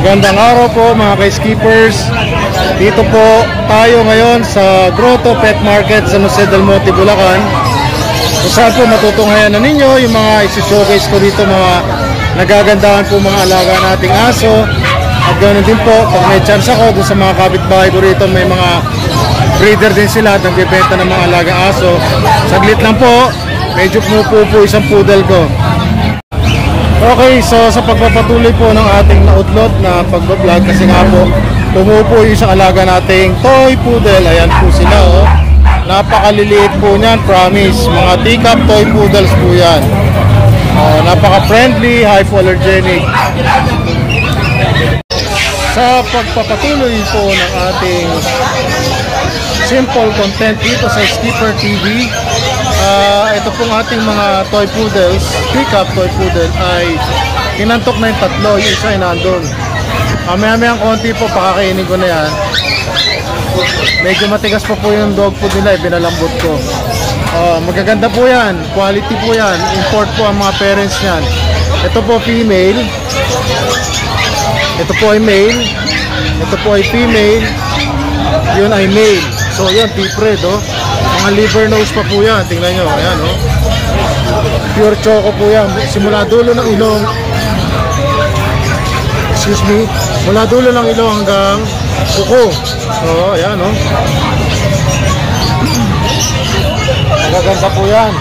Magandang araw po mga ka-skippers. Dito po tayo ngayon sa Grotto Pet Market sa San Jose del Monte, Bulacan. Kung saan po matutunghayan na ninyo yung mga isi-showcase ko dito, mga nagagandahan po mga alaga nating aso. At ganoon din po, pag may chance ako doon sa mga kapitbahay ko rito, may mga breeder din sila at nagbibenta ng mga alaga aso. Saglit lang po, medyo pumupo isang poodle ko. Okay, so sa pagpapatuloy po ng ating nautlot na pagbablog, kasi nga po pumupo yung isang alaga nating toy poodle. Ayan po sila, oh. Napakaliliit po niyan, promise. Mga teacup toy poodles po yan. Napaka-friendly, hypoallergenic. Sa pagpapatuloy po ng ating simple content dito sa Skipper TV, ito pong ating mga toy poodles, teacup toy poodle, ay kinantok na yung tatlo, yung isa ay nandun. Maya-mayang konti po, pakakainin ko na yan. Medyo matigas pa po yung dog food nila, binalambot ko. Magaganda po yan, quality po yan, import po ang mga parents yan. Ito po female, ito po ay male, ito po ay female, yun ay male. So yan, deep-red, oh. Mga liver nose pa po yan, tingnan nyo, ayan, oh. Pure choco po yan, simula dulo ng ilong, excuse me, mula dulo ng ilong hanggang kuko. So ayan, oh. Magaganda po yan,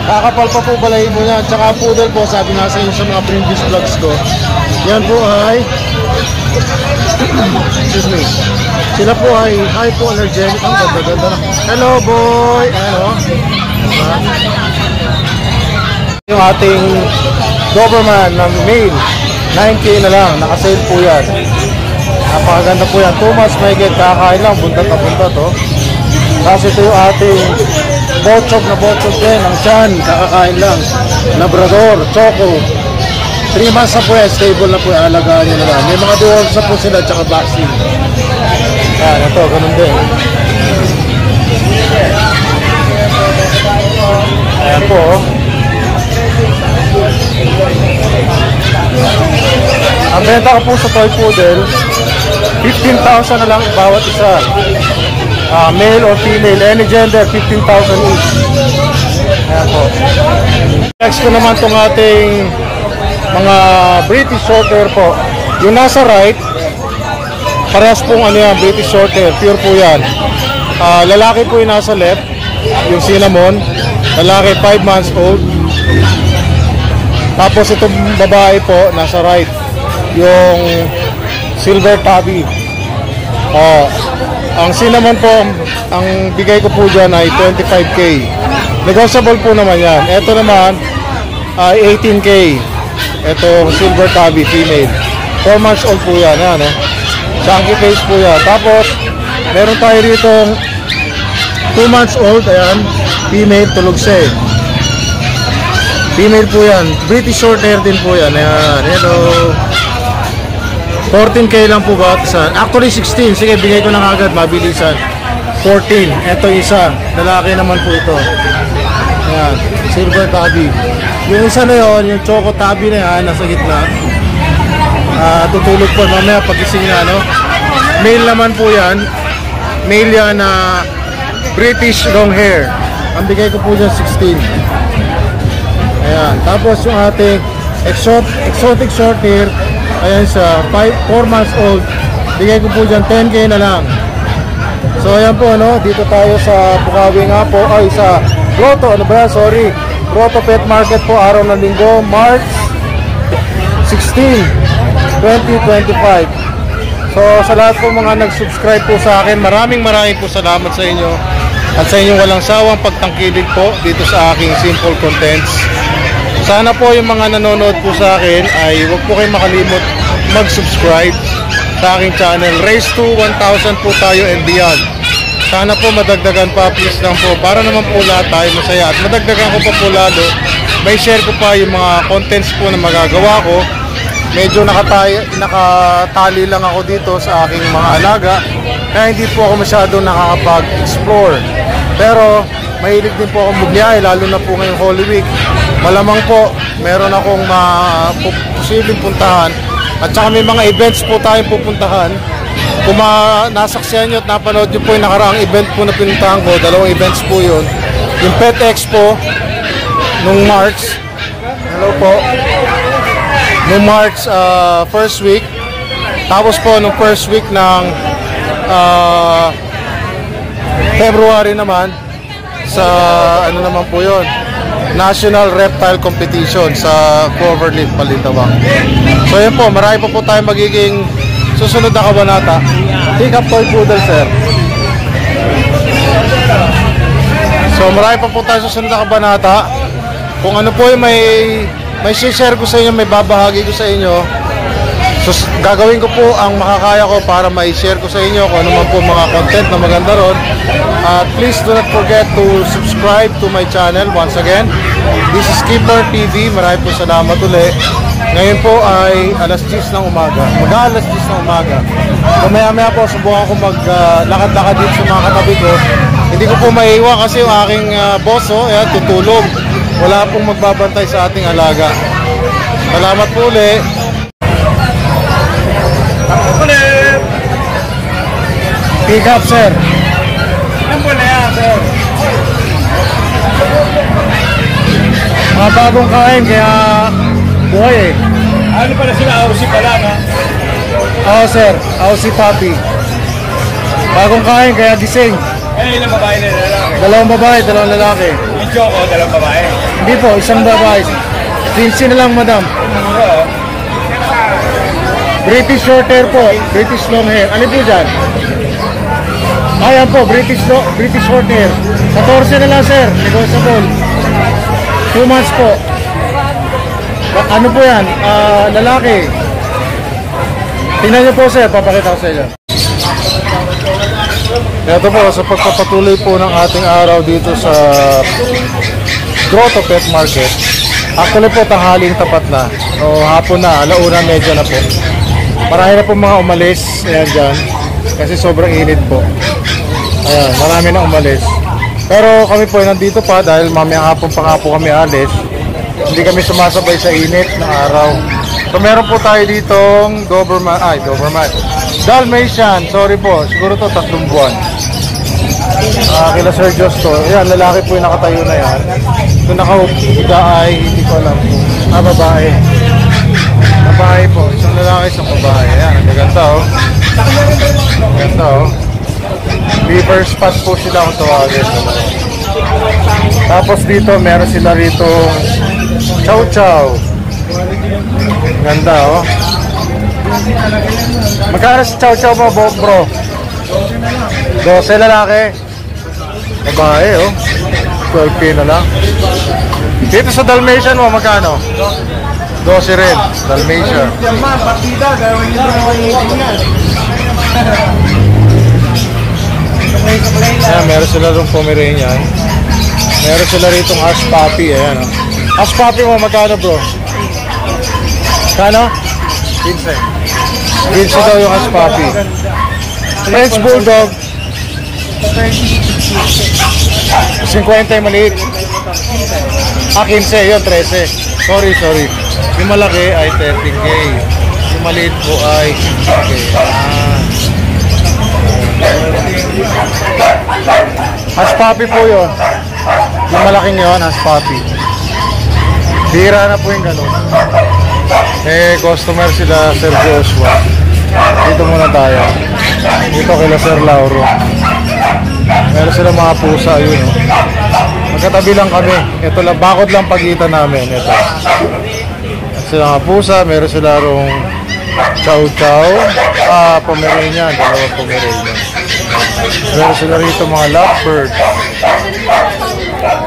kakapal pa po balahin mo yan. Tsaka poodle po, sabi nga sa inyo sa mga previous vlogs ko, yan po ay excuse me, sila po ay hypoallergenic. Ang ganda-ganda na. Hello boy! Ano? Yung ating Doberman na male, 9K na lang, nakasale po yan. Napakaganda po yan, 2 months may get, kakain lang, buntat na buntat, oh. Kasi ito yung ating bochog na bochog din, ang tiyan, kakakain lang. Labrador, choco, 3 months na po yan, stable na po yan, alagaan nyo na lang. May mga dwarfs na po sila, tsaka vaccine. Yan, ito, ganun din. Ayan po, oh. Ang benta ko po sa toy poodle, 15,000 na lang bawat isa. Male or female, any gender, 15,000 each. Ayan po. Next ko naman itong ating mga British Shorthair po. Yung nasa right, parehas pong ano yan, British Shorthair, pure po yan. Lalaki po yung nasa left, yung cinnamon, lalaki 5 months old. Tapos itong babae po, nasa right, yung silver tabby. Ang cinnamon po, ang bigay ko po dyan ay 25K. Negotiable po naman yan. Ito naman ay 18K. Ito silver tabby, female, 4 months old po yan, yan, eh. Chunky face po yan. Tapos meron tayo rito 2 months old, ayan, female, tulog siya, eh. Female po yan, British Shorthair din po yan, ayan. Hello, 14K lang po ba isa? Actually 16, sige bigay ko na agad, mabilisan. 14, eto isa, lalaki naman po ito. Ayan, silver tabby. Yung isa na yun, yung choco tabby na yan, nasa gitna. Tutulog po mamaya pagising na, no? Male naman po yan. Male yan na British long hair. Ang bigay ko po dyan 16. Ayan, tapos yung ating exotic short hair, ayan sa 4 months old, bigay ko po dyan 10K na lang. So ayan po, no? Dito tayo sa Bukawi nga po, ay sa Grotto, ano ba yan? Sorry, Grotto Pet Market po, araw ng linggo, March 16, 2025. So sa lahat po mga nag-subscribe po sa akin, maraming po salamat sa inyo at sa inyong walang sawang pagtangkilik po dito sa aking simple contents. Sana po yung mga nanonood po sa akin ay huwag po kayong makalimot mag-subscribe sa aking channel. Race to 1,000 po tayo and beyond. Sana po madagdagan pa, please lang po, para naman po lahat tayo masaya. At madagdagan ko pa po lalo, may share ko pa yung mga contents po na magagawa ko. Medyo nakatali lang ako dito sa aking mga alaga, kaya hindi po ako masyado nakakapag-explore. Pero mahilig din po akong bumiyay, lalo na po ngayong Holy Week. Malamang po, meron akong posibleng puntahan At saka may mga events po tayong pupuntahan. Kung nasaksihan nyo at napanood nyo po yung nakaraang event po na pinuntahan ko, dalawang events po yun. Yung Pet Expo nung March. Hello po. Nung March first week. Tapos po nung first week ng February naman sa ano naman po yun, National Reptile Competition sa Cloverleaf, Balintawak. So yun po, marami po tayo magiging susunod na kabanata. Pick up toy poodle, sir. So marami po tayo susunod na kabanata. Kung ano po yung may share ko sa inyo, may babahagi ko sa inyo. So gagawin ko po ang makakaya ko para ma-share ko sa inyo kung ano man po mga content na maganda ron. Please do not forget to subscribe to my channel once again. This is Keeper TV. Maraming po salamat ulit. Ngayon po ay alas 10 ng umaga. Mag-alas 10 ng umaga. Mamaya-maya po subukan ko maglakad-lakad dito sa mga katabi ko. Hindi ko po maiiwan kasi yung aking boso tutulog. Wala pong magbabantay sa ating alaga. Salamat po ulit. Pick up, sir. Ano po na yan, sir? Mga bagong kain, kaya buhay eh. Ano pala sila? Aussie pala, no? Oo, sir. Aussie puppy. Bagong kain, kaya gising. Ilang babae na lalaki? Dalawang babae, dalawang lalaki. Yung Choco, dalawang babae. Hindi po, isang babae. 15 na lang, madam. Oo. British short hair po, British long hair. Ano po dyan? Ayan po, British short hair. 14 na lang, sir. Negotiable. 2 months po. Ano po yan? Lalaki. Tingnan nyo po, sir. Papakita ko sa inyo. Ito po, sa pagpapatuloy po ng ating araw dito sa Grotto Pet Market. Actually po, tanghaling tapat na. O hapon na, alauna medya na po. Marami na po mga umalis. Ayan dyan. Kasi sobrang init po. Ayan, marami na umalis. Pero kami po nandito pa dahil mamaya hapon pa nga po kami alis. Hindi kami sumasabay sa init ng araw. So meron po tayo ditong Doberman. Dalmatian, sorry po. Siguro to 3 buwan. Kila Sir Justo. Ayan, lalaki po yung nakatayo na yan. Kung nakahiga ay hindi ko alam po. Babae. Babae po. Isang lalaki, isang babae. Ayan, ang gaganda oh. Ganda oh. Beaver spot po sila kung tawagin. Tapos dito meron sila rito Chow Chow. Ganda oh. Magkano si Chow Chow mo bro? 12 lalaki. Babae oh. 12K na lang. Dito sa Dalmatian mo magkano? 12 rin. Dalmatian. Ayan, meron sila rin Pomeranian. Meron sila ritong Ash Puppy. Ayan, oh. Ash Puppy mo, magkano bro? Kano? 15. 15 daw yung Ash Puppy. French Bulldog 50 yung maliit. 15 yun, 13. Sorry. Yung malaki ay 13K. Yung maliit po ay 15K. Hash Puppy po yun. Yung malaking yun, Hash Puppy. Bira na po yung ganun. Customer sila Sir Joshua. Dito muna tayo. Dito kila Sir Lauro. Meron sila mga pusa, yun oh. Magkatabi lang kami. Ito lang, bakod lang pagitan namin. Ito. Sila mga pusa, meron sila rong Chow Chow. Pomeranian, dalawang Pomeranian. Meron sila rito mga lovebird.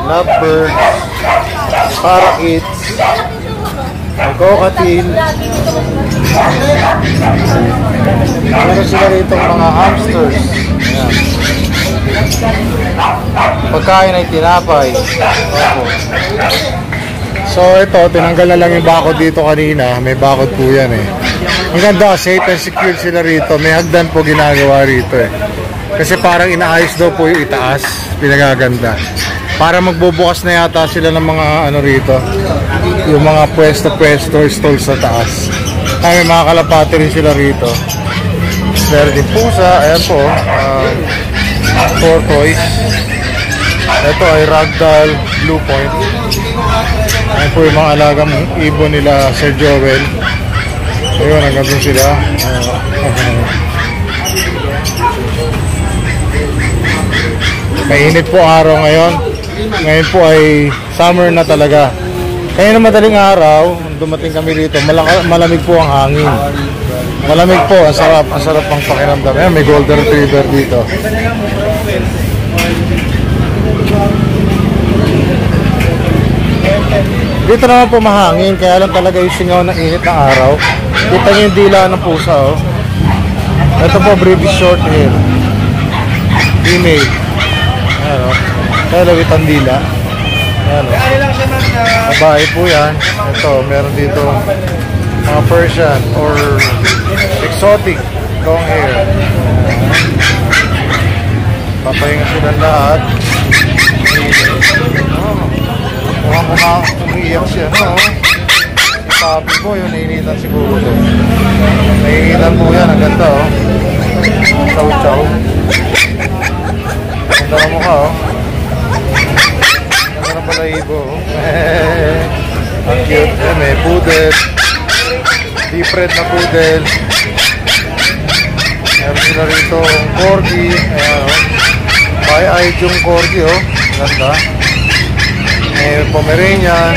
Lovebird. Parakeets. Cockatiel. Meron sila rito mga hamsters. Ayan. Pagkain ay tinapay. So ito, tinanggal na lang yung bakod dito kanina. May bakod po yan eh. Ang ganda, safe and secure sila rito. May hagdan po ginagawa rito eh. Kasi parang inaayos daw po yung itaas. Pinagaganda. Para magbubukas na yata sila ng mga ano rito. Yung mga pwesto, stall sa taas. May mga kalapati rin sila rito. Meron din pusa. Ayan po. Tortoise. Ito ay ragdoll Blue Point. Ayan po yung mga alagang ibon nila Sir Joel. Ayun, hanggang doon sila. Mainit po araw ngayon. Ngayon po ay summer na talaga. Kaya na madaling araw, dumating kami rito, malamig po ang hangin. Malamig po, ang sarap ang pakiramdam. Ayan, may golden retriever dito. Dito naman po mahangin, kaya lang talaga yung singaw ng init ng araw. Kita nyo yung dila ng pusa, oh. Ito po, British short hair. Female. Ayan, oh. Kaya lawit ang dila. Ayan, oh. Babae po yan. Ito, meron dito mga Persian or exotic long hair. Papahinga silang lahat. Mukhang umiiyak siya, no? Papi po, yun, nainitan siguro to. Nainitan po yan, ang ganda, oh. Chow chow. Ganda na mukha, oh. Ganda na balahibo, oh. Ang cute. Ayan, may poodle. Deep red na poodle. Meron sila rito ang corgi. Ayan, oh. Bay-eyed yung corgi, oh. Ganda. May Pomeranian.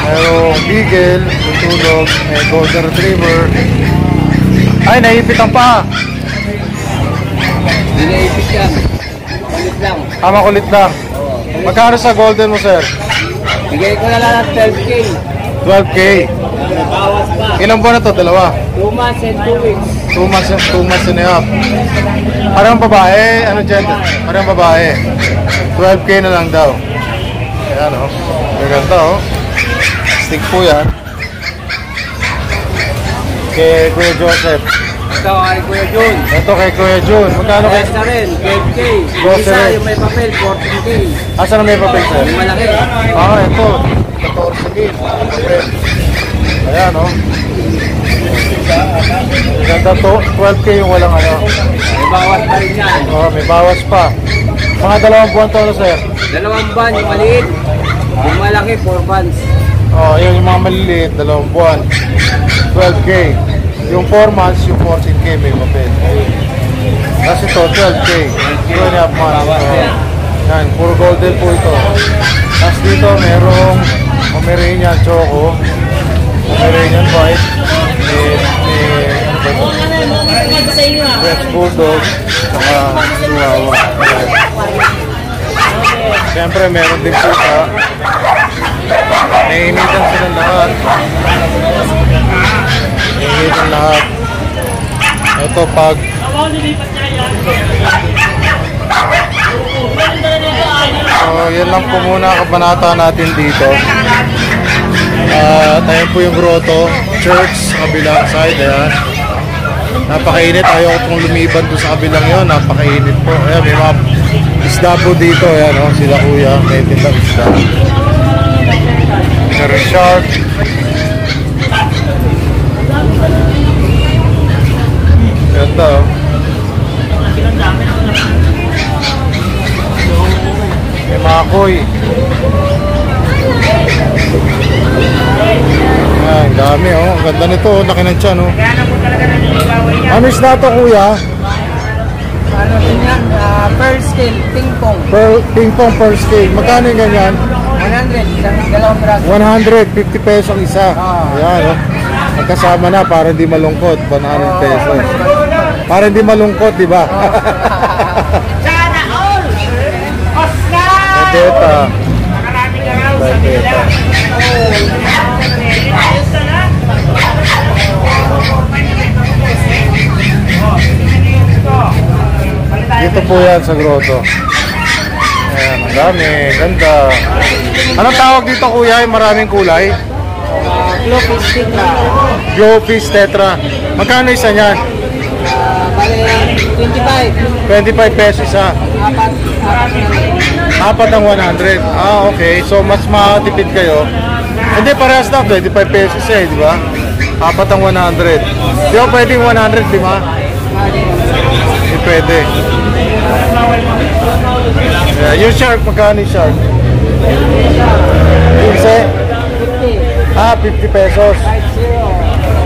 Merong Beagle, tutulog. May Golden Retriever. Ay, naipit ang paa. Hindi naipit yan. Kulit lang. Makulit lang. Magkano sa Golden mo, sir? Bigay ko na lang ng 12K. 12K. Bawas pa. Ilang buwan na to? Dalawa? 2 months and 2 weeks. 2 months and a half. Parang babae, ano gender? Parang babae. 12K na lang daw. Ayan, oh. Maganda, oh. Stick po yan. Kay Kuya Joseph. Ito kay Kuya Jun. Ito kay Kuya Jun. Magkano kay... Esta rin, 12K. Grocery. Isa yung may papel, 14K. Asa na may papel, sir? Yung malaki. Ito. 14K. Papel. Ayan, oh. Maganda to. 12K yung walang ano. May bawas pa rin yan. Oh, may bawas pa. Mga 2 buwan to, sir. 2 buwan, yung maliit. Yung malaki, 4 months. Oh, yung mga maliliit, 2 buwan. 12K. Yung 4 months, yung 14K may papel. Ayun. Kasi ito, 12K. 2.5 months. Yan, puro golden po ito. Tapos dito, merong Pomeranian Choco. Pomeranian White. French Bulldog. Saka Chihuahua. Siyempre, meron din pusa. Nainitan silang lahat. Nainitan lahat. Ito pag so, yan lang po muna kabanata natin dito. Tayo po yung grotto church sa kabilang side. Ayan. Napakainit. Ayaw ko pong lumiban doon sa kabilang yun. Napakainit po. Ayan, may mga isda po dito. Ayan, oh, sila kuya. May tindang isda. Meron shark. Ganda, oh. May makoy. Ayan, dami, oh. Ang ganda nito, oh. Laki ng tiyan, oh. Ano isda to, kuya? Ano din yan? Per scale, ping pong. Ping pong per scale. Magkano yung ganyan? 100, dalawang braso. 150 pesos isa. Ayan, oh. Magkasama na para hindi malungkot. 100 pesos. Para hindi malungkot, di ba? Sana all! Oscar! Beta. Beta. Dito po yan sa grotto. Ayan, ang dami. Ganda. Anong tawag dito, kuya? Yung maraming kulay? Glowfish tetra. Glowfish tetra. Magkano isa niyan? Bale, 25. 25 pesos isa. Apat. Apat ang 100. Ah, okay. So, mas matipid kayo Hindi, parehas na. 25 pesos eh, di ba? Apat ang 100. Di ba pwedeng 100, di ba? Hindi pwede. Yeah, yung shark, magkano yung shark? 15? Ah, 50 pesos.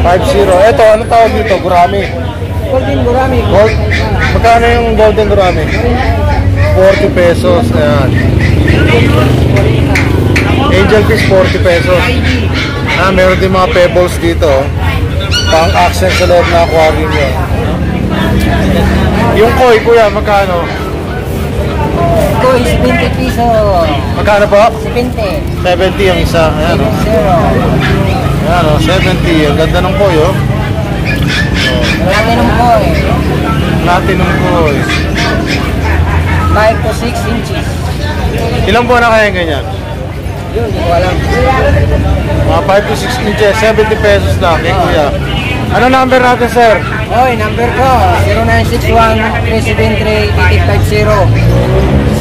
50. Ito, anong tawag dito? Gurami. Golden Gurami. Gold? Magkano yung golden gurami? 40 pesos. Ayan. Angel fish, 40 pesos. Ah, meron din mga pebbles dito. Pang accent sa loob na aquarium yun. Yung koi, kuya, magkano? Ito is 20 piso. Magkano po? 70. 70 yung isa. Ayan o. Ayan o, 70. Ang ganda ng koi, oh. Platinum koi. Platinum koi. 5 to 6 inches. Ilang buwan na kaya yung ganyan? Yun, hindi ko alam. Mga 5 to 6 inches, 70 pesos lang. Eh, kuya. Ano number natin, sir? Oy, number ko, 0961-373-8850.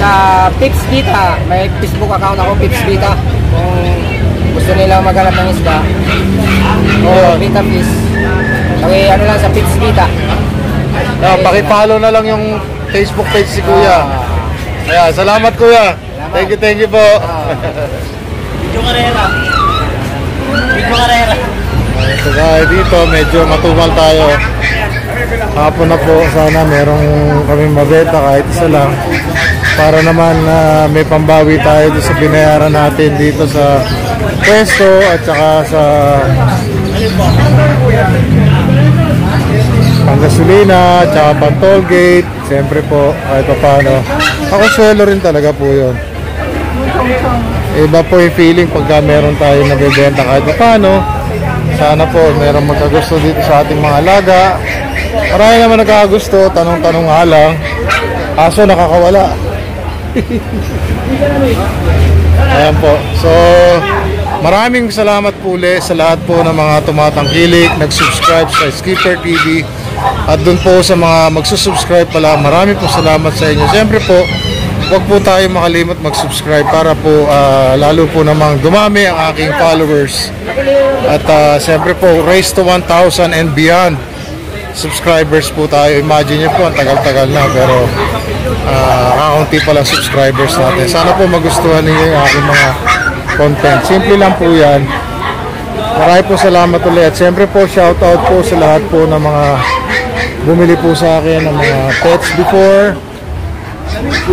Sa Pips Vita, may Facebook account ako, Pips Vita. Kung gusto nila maghanap ng isda. O, Vita Fish. Ano lang sa Pips Vita. Pakipollow na lang yung Facebook page si kuya. Ayan, salamat kuya. Thank you po. Video Carrera. Video Carrera. So guys, dito medyo matumal tayo. Hapon na po, sana merong kami mabenta kahit isa lang. Para naman may pambawi tayo sa binayaran natin dito sa pwesto at saka sa panggasolina, tsaka pang toll gate. Siyempre po, kahit pa paano. Ako swelo rin talaga po yun. Iba po yung feeling pagka meron tayo nabibenta kahit pa paano. Sana po meron magkagusto dito sa ating mga alaga. Marami naman nagkakagusto, tanong-tanong nga lang. Kaso nakakawala. Ayan po. So, maraming salamat po ulit sa lahat po ng mga tumatangkilik, nag-subscribe sa Skipper TV. At dun po sa mga magsusubscribe pala, marami po salamat sa inyo. Siyempre po, huwag po tayo makalimot mag-subscribe para po lalo po namang dumami ang aking followers. At siyempre po, race to 1,000 and beyond subscribers po tayo. Imagine nyo po, ang tagal-tagal na, pero kakaunti pa lang subscribers natin. Sana po magustuhan niyo yung aking mga content. Simple lang po yan. Marami po salamat ulit. At siyempre po, shoutout po sa lahat po ng mga bumili po sa akin ng mga pets before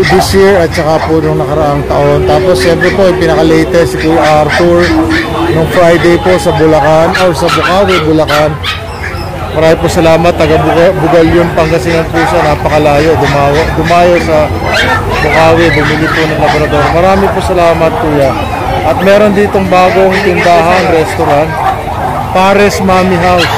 this year at saka po nung nakaraang taon. Tapos siyempre po, yung pinaka-latest si Kuya Arthur nung Friday po sa Bulacan or sa Bukawi, Bulacan. Marami po salamat. Taga Bugalyon, Pangasinan po siya. Napakalayo. Dumayo sa Bukawi. Bumili po ng Labrador. Marami po salamat, Kuya. At meron ditong bagong tindahan, restaurant. Pares Mommy House.